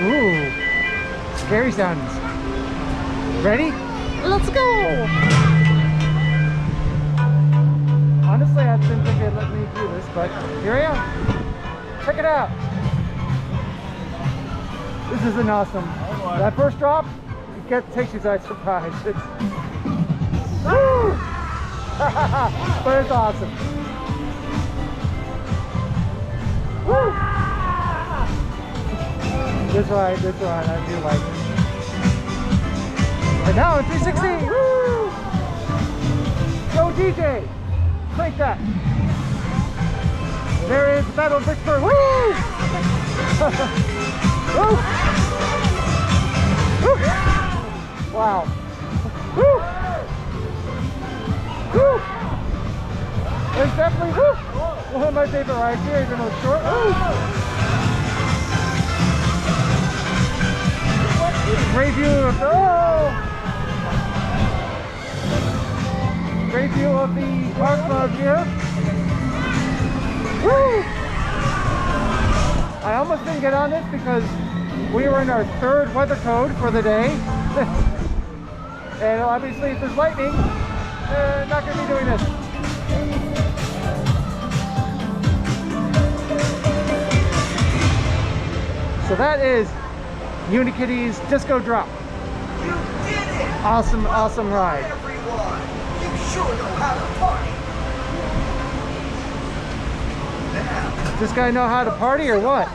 Ooh, scary sounds. Ready? Let's go! Honestly, I didn't think they'd let me do this, but here I am. Check it out. This is an awesome. That first drop, takes you by surprise. It's, woo! But it's awesome. Woo! This ride, I do like it. And now in 360, woo! Go DJ! Crank that! There is the Battle of Vicksburg, woo! Woo! Woo! Wow! Woo! Woo! It's definitely woo! One of my favorite rides here, even though it's short. Woo! Great view of the great view of the park club here. Woo! I almost didn't get on this because we were in our third weather code for the day. And obviously if there's lightning, not going to be doing this. So that is Unikitty's Disco Drop. You did it! Awesome, awesome ride. Everyone, you sure know how to party. Now, Does this guy know how to party or what?